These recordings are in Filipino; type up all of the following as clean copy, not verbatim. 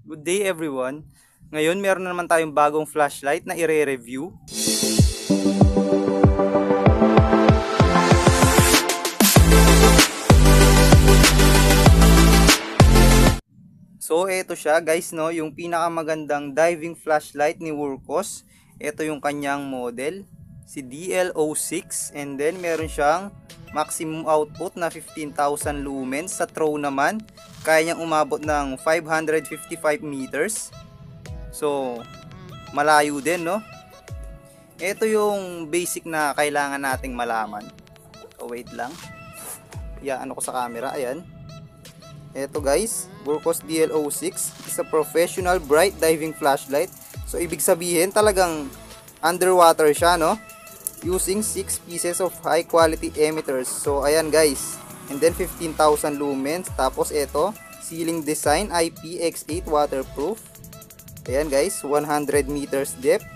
Good day everyone. Ngayon meron na naman tayong bagong flashlight na i-review. So ito siya guys, no, yung pinakamagandang diving flashlight ni Wurkos. Ito yung kanyang model, si DL06, and then meron siyang maximum output na 15,000 lumens. Sa throw naman, kaya niyang umabot ng 555 meters. So malayo din, no? Ito yung basic na kailangan nating malaman. So wait lang. Ano ko sa camera, ayan. Ito guys, Wurkos DL06 is a professional bright diving flashlight. So ibig sabihin talagang underwater siya, no? Using 6 pieces of high quality emitters. So ayan guys. And then 15,000 lumens. Tapos ito, ceiling design, IPX8 waterproof. Ayan guys, 100 meters depth.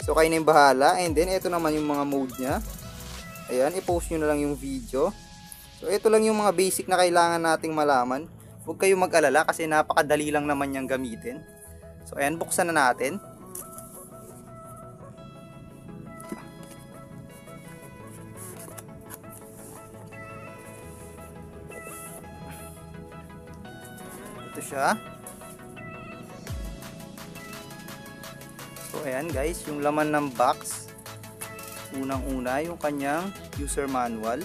So kayo na yung bahala. And then ito naman yung mga mode nya. Ayan, i-post nyo na lang yung video. So ito lang yung mga basic na kailangan nating malaman. Huwag kayong mag-alala kasi napakadali lang naman niyang gamitin. So ayan, buksan na natin. Ito siya. So ayan guys, yung laman ng box. Unang-una yung kanyang user manual.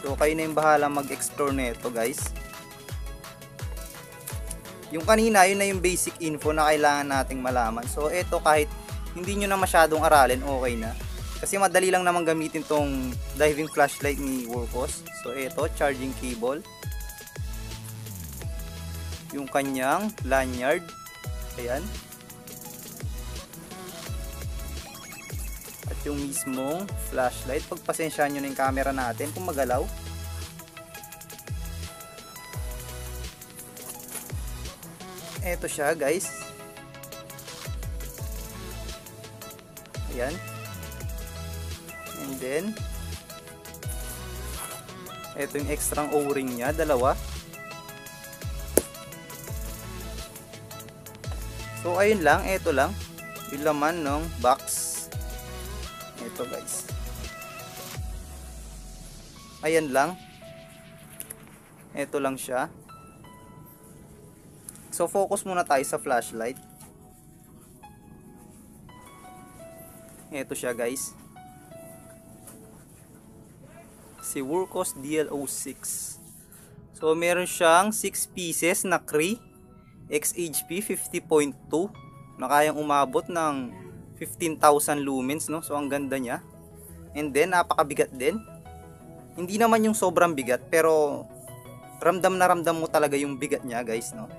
So kayo na yung bahala mag-explore nito guys. Yung kanina, yun na yung basic info na kailangan nating malaman. So ito, kahit hindi nyo na masyadong aralin, okay na. Kasi madali lang naman gamitin tong diving flashlight ni Wurkos. So ito, charging cable. Yung kanyang lanyard. Ayan. Yung mismong flashlight. Pagpasensyahan nyo na yung camera natin kung magalaw. Eto siya guys. Ayan. And then eto yung extra o-ring nya, dalawa. So ayun lang, eto lang yung laman ng box. Ito guys. Ayan lang. Ito lang siya. So focus muna tayo sa flashlight. Ito siya guys. Si Wurkos DL06. So meron siyang 6 pieces na Cree XHP 50.2 na kayang umabot ng 15,000 lumens, no? So ang ganda niya. And then napakabigat din. Hindi naman yung sobrang bigat, pero ramdam na ramdam mo talaga yung bigat niya, guys, no?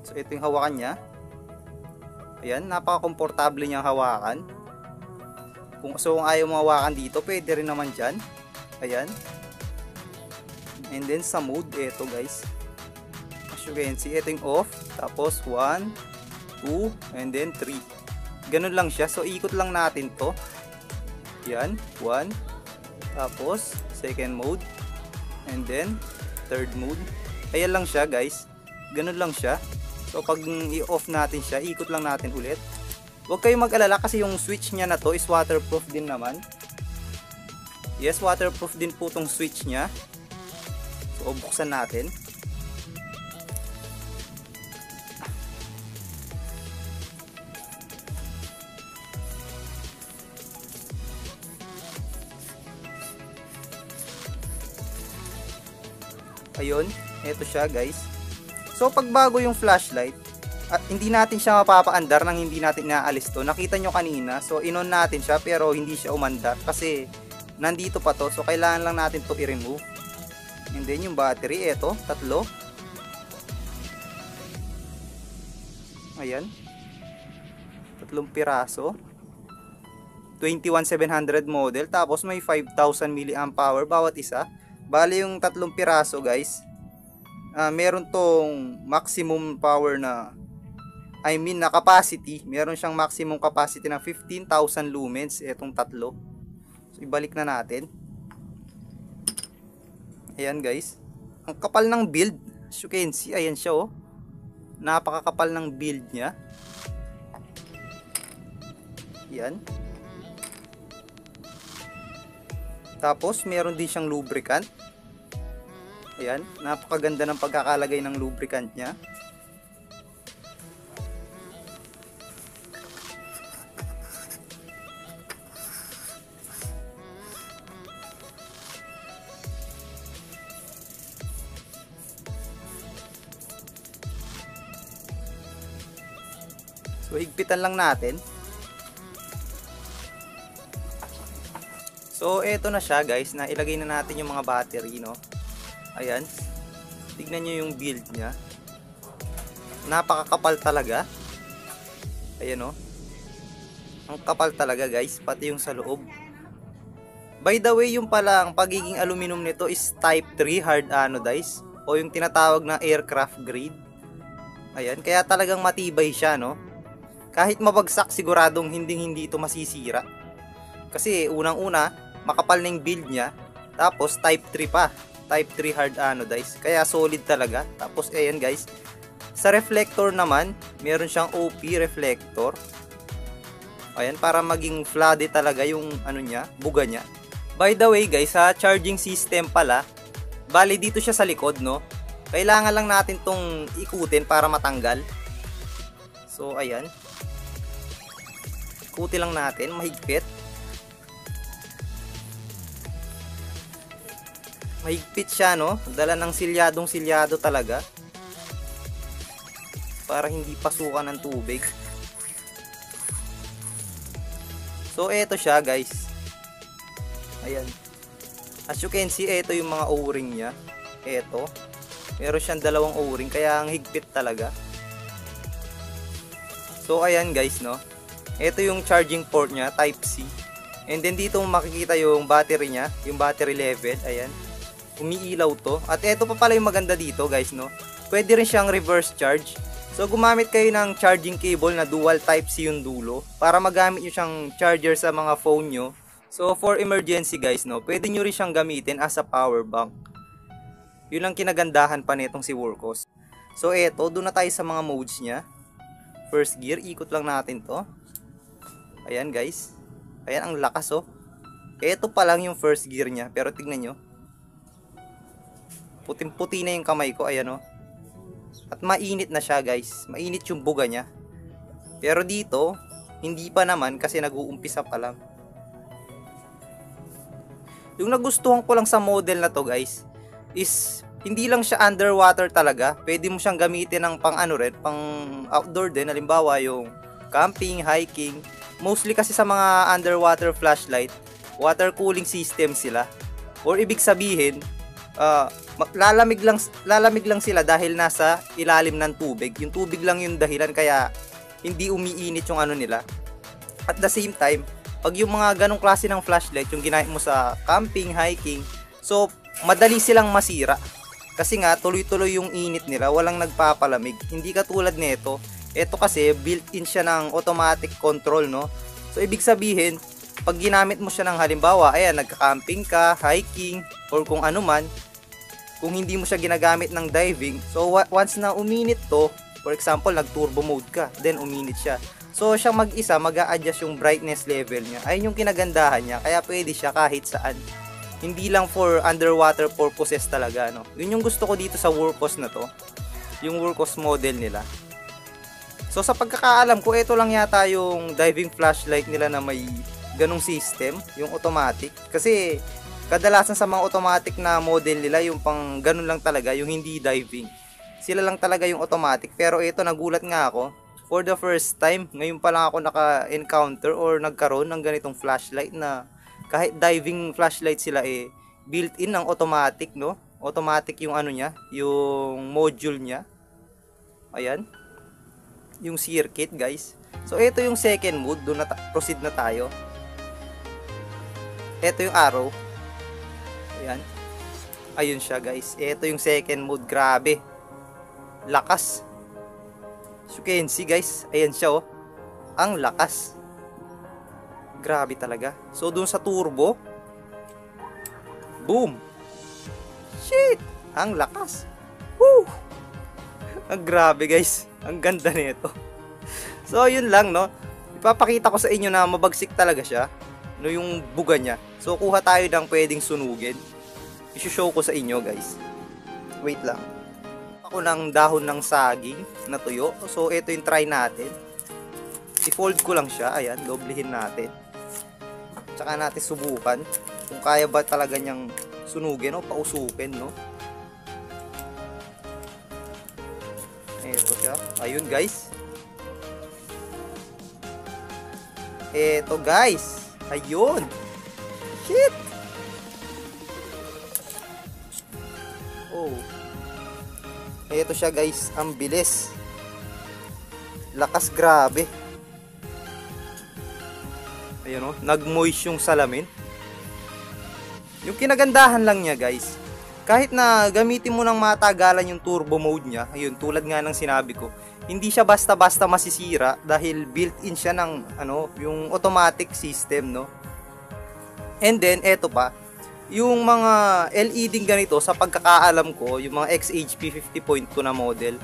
So ito yung hawakan niya. Ayan, napaka-komportable niyang hawakan. Kung ayaw mo hawakan dito, pwede rin naman diyan. Ayan. And then sa mode, ito guys. As you can see, ito yung off. Tapos 1, 2, and then 3. Ganun lang siya. So ikot lang natin to. Yan, 1. Tapos second mode, and then third mode. Ayan lang siya guys. Ganun lang siya. So pag i-off natin siya, ikot lang natin ulit. Huwag kayong mag-alala kasi yung switch niya na to is waterproof din naman. Yes, waterproof din po tong switch niya. So buksan natin. Ayun, eto siya guys. So pag bago yung flashlight, at hindi natin siya mapapaandar nang hindi natin inaalis to. Nakita nyo kanina, so inon natin siya pero hindi siya umandar kasi nandito pa to. So kailangan lang natin to i-remove. And then yung battery, eto, 3. Ayan. 3 piraso. 21700 model, tapos may 5000 mAh bawat isa. Bali yung 3 piraso guys, meron tong maximum power na, na capacity. Meron siyang maximum capacity ng 15,000 lumens, itong 3. So ibalik na natin. Ayan guys. Ang kapal ng build. As you can see, ayan siya oh. Napakakapal ng build niya. Yan. Tapos meron din siyang lubricant. Ayan, napakaganda ng pagkakalagay ng lubricant niya. So higpitan lang natin. So eto na siya guys, na ilagay na natin yung mga battery, no. Ayan. Tignan nyo yung build niya. Napakakapal talaga. Ayan oh. Ang kapal talaga guys, pati yung sa loob. By the way, yung pala ang pagiging aluminum nito is type 3 hard anodized o yung tinatawag na aircraft grade. Ayan, kaya talagang matibay siya, no. Kahit mabagsak, siguradong hindi ito masisira. Kasi unang-una, makapal na yung build niya. Tapos type 3 pa. Type 3 hard anodized. Kaya solid talaga. Tapos ayan guys. Sa reflector naman, meron siyang OP reflector. Ayan, para maging flooded talaga yung ano niya, buga niya. By the way guys, sa charging system pala, bali dito siya sa likod, no. Kailangan lang natin tong ikutin para matanggal. So ayan. Ikutin lang natin, mahigpit. Mahigpit siya, no? Dala ng silyadong-silyado talaga. Para hindi pasukan ng tubig. So, eto siya, guys. Ayan. As you can see, eto yung mga O-ring niya. Eto. Meron siyang dalawang O-ring, kaya ang higpit talaga. So, ayan, guys, no? Eto yung charging port niya, type C. And then, dito makikita yung battery niya, yung battery level. Ayan. Umiilaw to. At eto pa pala yung maganda dito guys, no. Pwede rin siyang reverse charge. So gumamit kayo ng charging cable na dual type C yung dulo para magamit nyo siyang charger sa mga phone nyo. So for emergency guys, no, pwede nyo rin siyang gamitin as a power bank. Yun ang kinagandahan pa nitong si Workhos. So eto, doon na tayo sa mga modes niya. First gear, ikot lang natin to. Ayan guys. Ayan, ang lakas oh. Eto pa lang yung first gear niya, pero tignan nyo. Puting-puti na yung kamay ko, ayan o. At mainit na siya guys. Mainit yung buga niya. Pero dito, hindi pa naman kasi nag-uumpisa pa lang. Yung nagustuhan ko lang sa model na to guys, is hindi lang siya underwater talaga. Pwede mo siyang gamitin ng pang ano rin, pang outdoor din. Halimbawa yung camping, hiking. Mostly kasi sa mga underwater flashlight, water cooling system sila. Or ibig sabihin, lalamig lang sila dahil nasa ilalim ng tubig. Yung tubig lang yung dahilan kaya hindi umiinit yung ano nila. At the same time, pag yung mga ganong klase ng flashlight yung ginamit mo sa camping, hiking, so madali silang masira. Kasi nga tuloy-tuloy yung init nila, walang nagpapalamig. Hindi katulad nito. Ito kasi built-in siya ng automatic control, no. So ibig sabihin, pag ginamit mo siya ng halimbawa, ayan, nagka-camping ka, hiking, or kung ano man, kung hindi mo siya ginagamit ng diving, so once na uminit to, for example, nag-turbo mode ka, then uminit siya. So siya mag-isa, mag-a-adjust yung brightness level niya. Ayun yung kinagandahan niya, kaya pwede siya kahit saan. Hindi lang for underwater purposes talaga, no. Yun yung gusto ko dito sa Workhos na to, yung Workhos model nila. So sa pagkakaalam ko, ito lang yata yung diving flashlight nila na may ganong system, yung automatic. Kasi kadalasan sa mga automatic na model nila, yung pang ganun lang talaga, yung hindi diving. Sila lang talaga yung automatic. Pero ito, nagulat nga ako. For the first time, ngayon pa lang ako naka-encounter or nagkaroon ng ganitong flashlight na kahit diving flashlight sila built-in ng automatic, no? Automatic yung ano niya, yung module niya. Ayan. Yung circuit, guys. So, ito yung second mode. Doon na proceed na tayo. Ito yung arrow. Ayan. Ayun siya guys. Ito yung second mode. Grabe. Lakas. As you can see guys. Ayan siya oh. Ang lakas. Grabe talaga. So dun sa turbo. Boom. Shit. Ang lakas. Woo. Grabe guys, ang ganda nito. So yun lang no. Ipapakita ko sa inyo na mabagsik talaga siya, no, yung buga niya. So kuha tayo ng pwedeng sunugin. I-show ko sa inyo guys. Wait lang. Ako ng dahon ng saging na tuyo. So ito yung try natin. I-fold ko lang siya. Ayan, doblehin natin. Tsaka natin subukan kung kaya ba talaga niyang sunugin o pausukin, no. Ito siya. Ayun guys. Ito guys. Ayun. Shit. Oh. Ito siya guys. Ang bilis. Lakas grabe. Ayun oh. Nag-moist yung salamin. Yung kinagandahan lang niya guys, kahit na gamitin mo ng matagalan yung turbo mode niya, ayun, tulad nga ng sinabi ko, hindi siya basta-basta masisira dahil built-in siya ng yung automatic system, no. And then eto pa, yung mga LED ganito sa pagkakaalam ko, yung mga XHP 50.2 na model,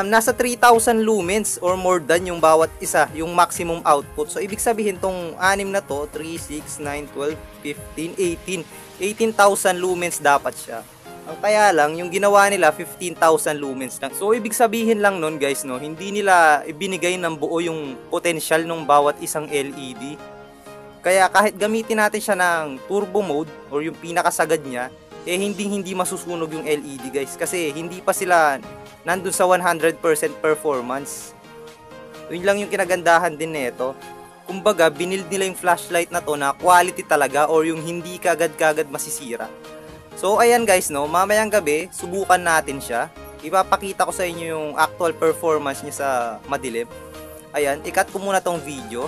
nasa 3,000 lumens or more than yung bawat isa, yung maximum output. So ibig sabihin tong 6 na to, 3, 6, 9, 12, 15, 18,000 lumens dapat siya. Ang kaya lang, yung ginawa nila 15,000 lumens lang. So ibig sabihin lang nun guys, no, hindi nila ibinigay ng buo yung potential ng bawat isang LED. Kaya kahit gamitin natin siya ng turbo mode or yung pinakasagad niya, hindi masusunog yung LED guys, kasi hindi pa sila nandun sa 100% performance. Yun lang yung kinagandahan din nito. Kumbaga, binild nila yung flashlight na to na quality talaga or yung hindi kagad-kagad masisira. So, ayan guys, no, mamayang gabi, subukan natin siya. Ipapakita ko sa inyo yung actual performance niya sa madilim. Ayan, ikat ko muna tong video.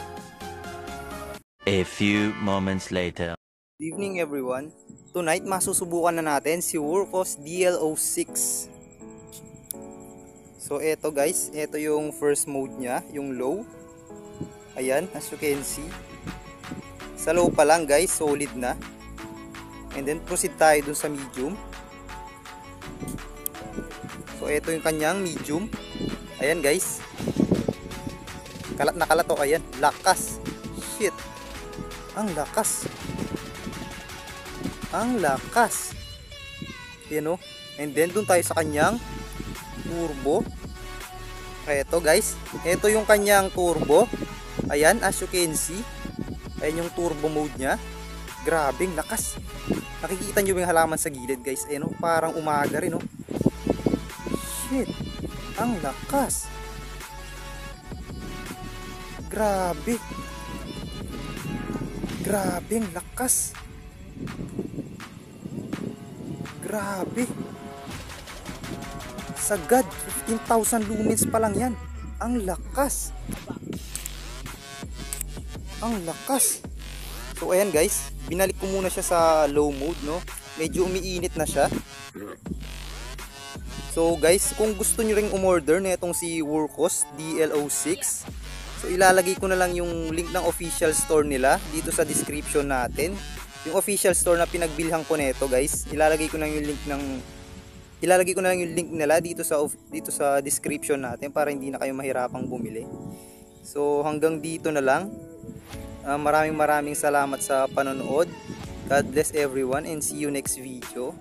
A few moments later. Good evening everyone. Tonight, masusubukan na natin si Wurkos DL06. So, eto guys, eto yung first mode niya, yung low. Ayan, as you can see. Sa low pa lang guys, solid na. And then proceed tayo dun sa medium. So ito yung kanyang medium. Ayan guys. Kalat na kalat to, ayan. Lakas. Shit. Ang lakas. Ang lakas. Ayan o. And then dun tayo sa kanyang turbo. Ito guys. Ito yung kanyang turbo. Ayan, as you can see. Ayan yung turbo mode nya. Grabing lakas. Nakikita nyo yung halaman sa gilid guys. Ayan o, parang umaga rin o. Shit. Ang lakas. Grabe. Grabing lakas. Grabe. Sagad. 15,000 lumens pa lang yan. Ang lakas. Ang lakas. So ayan guys, binalik ko muna siya sa low mode, no. Medyo umiinit na siya. So guys, kung gusto niyo ring umorder na itong si Wurkos DL06, so ilalagay ko na lang yung link ng official store nila dito sa description natin. Yung official store na pinagbilhan ko nito guys, ilalagay ko na yung link nila dito sa description natin para hindi na kayo mahirapang bumili. So hanggang dito na lang. Maraming salamat sa panonood. God bless everyone and see you next video.